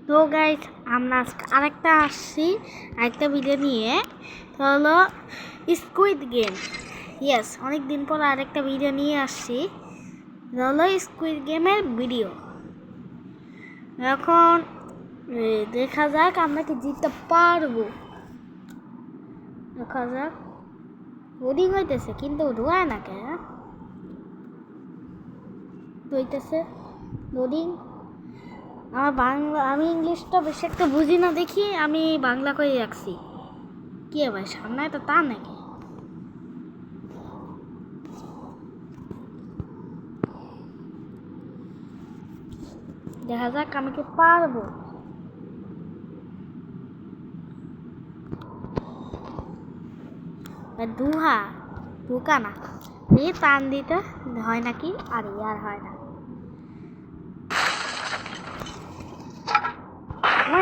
তো গাইস আমরা আরেকটা আসছি আরেকটা ভিডিও নিয়ে। তো হলো স্কুইড গেম। ইয়েস, অনেক দিন পর আরেকটা ভিডিও নিয়ে আসছি। হলো স্কুইড গেমের ভিডিও। এখন দেখা যাক আমরা কি জিততে পারবো। দেখা যাক। লোডিং হইতেছে কিন্তু ঢোয়ায় না কে হইতেছে লোডিং। আমার বাংলা, আমি ইংলিশটা বেশি একটা বুঝি না দেখি আমি বাংলা করে রাখছি। কি ভাই সামনে তো তা নাকি? দেখা যাক আমি কি পারবো। দুহা ঢুকা না, এই টান দিতে হয় নাকি? আর ইয়ার হয় না।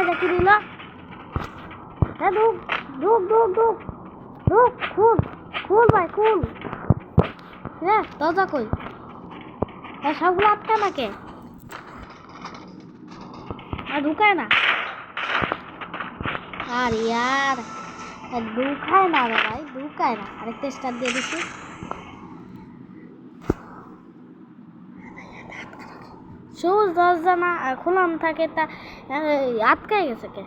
দেখি দিল। ঢুক ঢুক ঢুক ঢুক ঢুক, খুল খুল ভাই খুল। দরজা কই? সবগুলো আটকা নাকে আর ঢুকায় না। আর ইয়ার ঢুকায় না রে ভাই, ঢুকায় না। আরেকটা স্টার দিয়ে দিচ্ছি। সবুজ দরজা না খোলাম থাকে, তা আটকায় গেছে কে?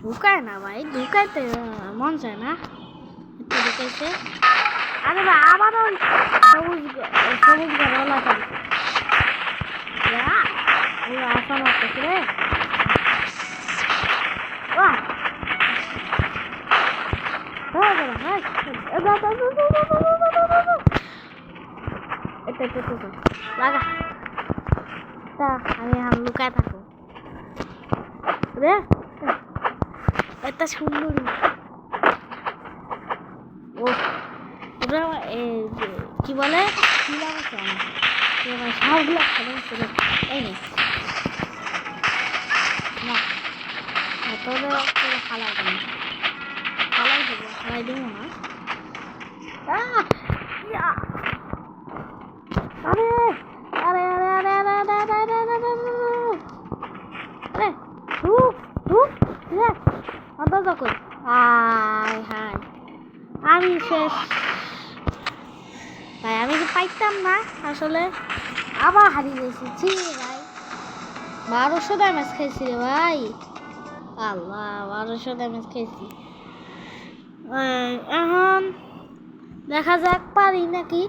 ঢুকায় না ভাই, ঢুকাইতে মন চায় না। একটু ঢুকাইছে। আরে ভাই আবারও সবুজ সবুজ ঘরওয়ালা থাকবে। আসা মারতেছে রে। লাগা তা আমি এখন লুকায় থাকবো রে। একটা সুন্দরী। ও কি বলে সবগুলো এই নেই না, তোদের খালাই দেবো, খালাই দেবো, খালাই দেবো না। আরে আরে আরে আরে আরে আরে আরে আরে আরে আরে ঢুক ঢুক দরজা কই? হায় হায় আমি শেষ ভাই। আমি তো পাইতাম না আসলে, আবার হারিয়ে গেছি। ছি ভাই, 1200 ড্যামেজ খাইছি রে ভাই। আল্লাহ, 1200 ড্যামেজ খাইছি। এখন দেখা যাক পারি নাকি।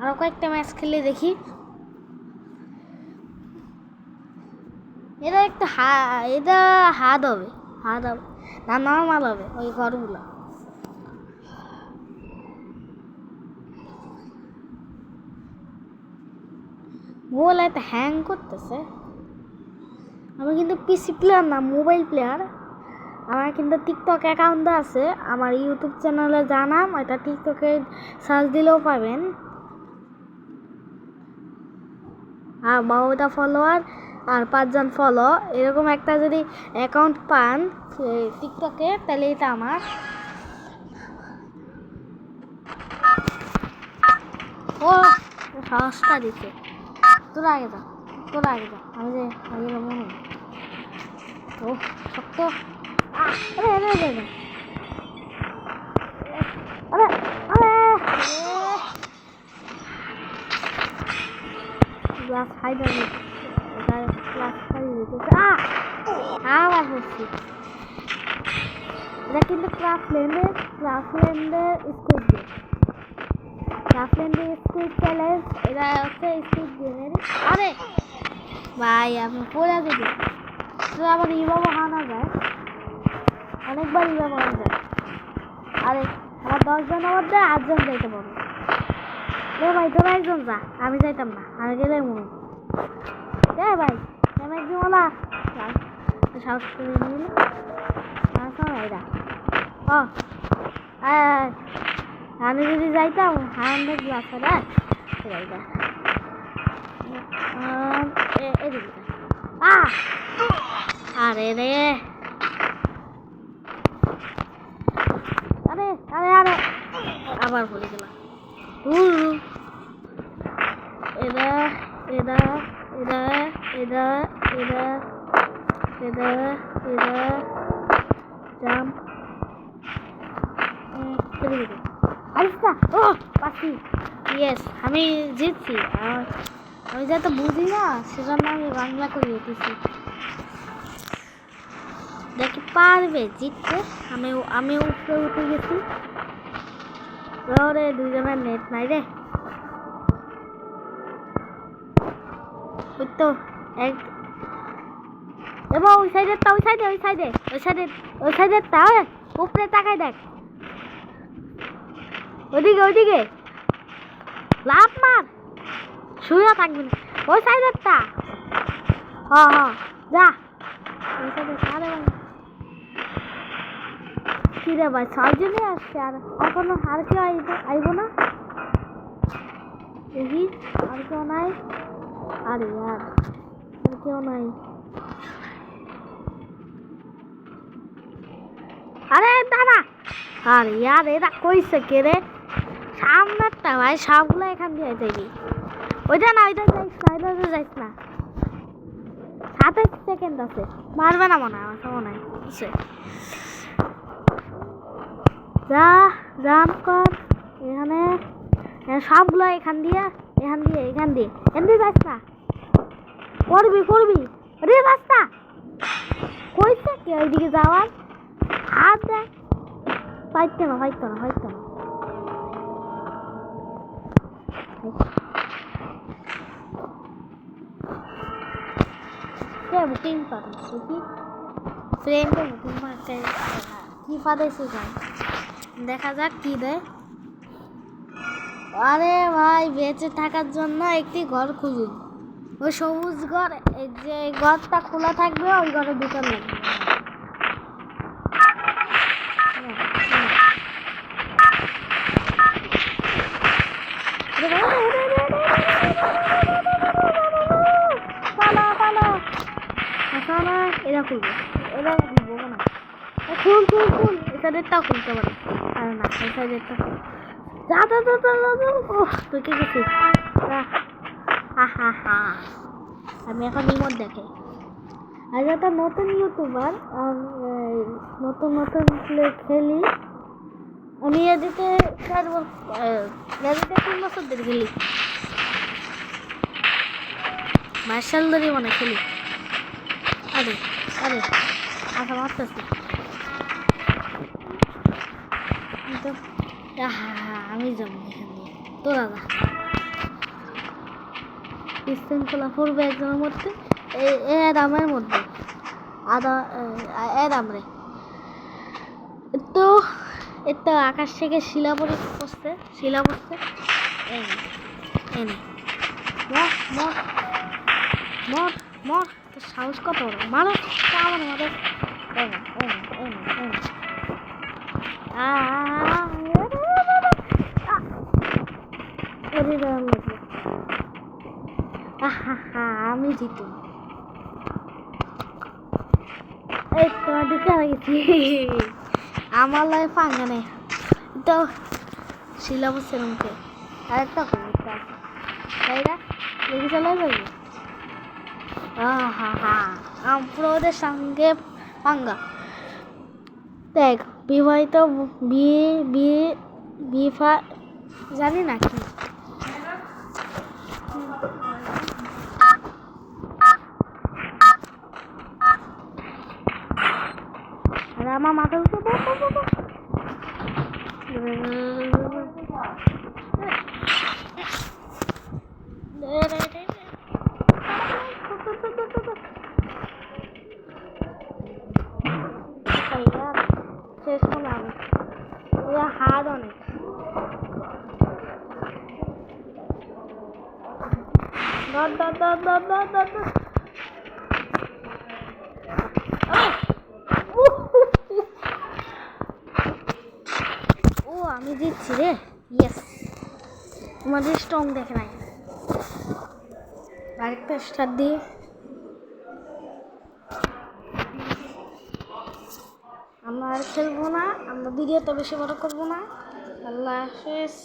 আরো কয়েকটা ম্যাচ খেলে দেখি। এটা একটা এটা হাত হবে, হাত হবে না, নর্মাল হবে ওই ঘরগুলো। মোবাইল এত হ্যাং করতেছে। আমি কিন্তু পিসি প্লেয়ার না, মোবাইল প্লেয়ার। আমার কিন্তু টিকটক অ্যাকাউন্ট আছে, আমার ইউটিউব চ্যানেলে জানাম, এটা টিকটকে সার্চ দিলেও পাবেন। আর 12টা ফলোয়ার আর 5 জন ফলো, এরকম একটা যদি অ্যাকাউন্ট পান টিকটকে, তাহলে এটা আমার। ও সাহসটা দিচ্ছে। তোরা আগে যা, তোরা আগে যা, আমি যে আগে যাবো না। ও শক্ত। আরে আরে আরে আরে আরে গ্লাস ফাইবার গ্লাস ফাইবার আবার হচ্ছে। এটা কিন্তু ক্রাফল্যান্ডের স্কুইড গেম, ক্রাফল্যান্ডের স্কুইড চ্যালেঞ্জ। এটা হচ্ছে স্কুইড গেমের। আরে ভাই আমি পড়ে দিবি, আবার ইভাবে হানা যায়, অনেকবার ইভাবে হানা যায়। আরে আমার 10 জন আবার দেয়, 8 জন যাইতে পারবো রে ভাই। তোরা একজন যা, আমি যাইতাম না, আমি গেলে মনে রে ভাই। আমি একজন ওলা সাহস করে নিল ভাইরা। ও আমি যদি যাইতাম হান্ড্রেড গ্লাস জায়গা এদিকে আরে রে আরে আরে আরে আবার ভুলে গেলাম এরা এরা এরা এরা এরা এরা এরা জাম্প আরিফা ও পাখি ইয়েস আমি জিতছি আমি যা বুঝি না সেজন্য আমি বাংলা করে দিতেছি দেখি পারবে জিততে আমি উপরে উঠে গেছি রে দুজনের নেট নাই রে ওই তো এক এবং ওই সাইডের তা উপরে তাকাই দেখ ওদিকে লাভ মার শুয়ে থাকবি না ওই সাইডের তা যা ওই সাইডে সারে কি রে ভাই 6 জনই আসছে আর এখনো আর কেউ আইব না দেখি আর কেউ নাই আরে আর কেউ নাই আরে দাদা আরে यार এরা কইছে কে রে সামনেরটা ভাই সবগুলো এখান দিয়ে যাবি ওইটা যাইস না 27 সেকেন্ড আছে মারবে না মনে হয় আমার সময় নাই যা জাম্প কর এখানে সবগুলো এখান দিয়ে যাইস না করবি রে রাস্তা কইছে কে ওইদিকে যাওয়ার হাত দেখ ফাইট না কে বুকিং পাঠাচ্ছি কি ফ্রেন্ডে বুকিং মারতে কি পাঠাইছে ভাই দেখা যাক কি দেয় আরে ভাই বেঁচে থাকার জন্য একটি ঘর খুঁজুন ওই সবুজ ঘর যে ঘরটা খোলা থাকবে ওই ঘরের ভিতর লাগবে এরা খুলবো না খুল এসাইডেরটাও খুলতে পারে আরে না এসাইডেরটা যা তুই কি গেছিস আমি এখন রিমোট দেখে আর একটা নতুন ইউটিউবার নতুন খেলি আমি এদিকে 3 বছর ধরে খেলি মার্শাল ধরে মানে খেলি আরে আচ্ছা মারতেছি আমি যাবো এখান দিয়ে তোরা যা শৃঙ্খলা পড়বে একজনের মধ্যে এরামের মধ্যে এরাম রে তো এটা আকাশ থেকে শিলা পড়ছে এনে মর তোর সাহস কত মারো আমার মধ্যে আমি জিতু এই তো ঢুকে গেছি আমার লাগে পাঙ্গা নেই তো শিলাবো সেরমকে আরেকটা কবিতা আছে তাই না দেখি চলে যাবি আমরা ওদের সঙ্গে পাঙ্গা দেখ বিবাহিত বিফা জানি না কি আমার মাথা উঠে শেষ করলাম হাত অনেক আমি জিতছি রে ইয়েস আমাদের স্ট্রং দেখে নাই আরেকটা স্টার দিয়ে আমরা আর খেলবো না আমরা ভিডিওটা বেশি বড় করবো না আল্লাহ হাফেজ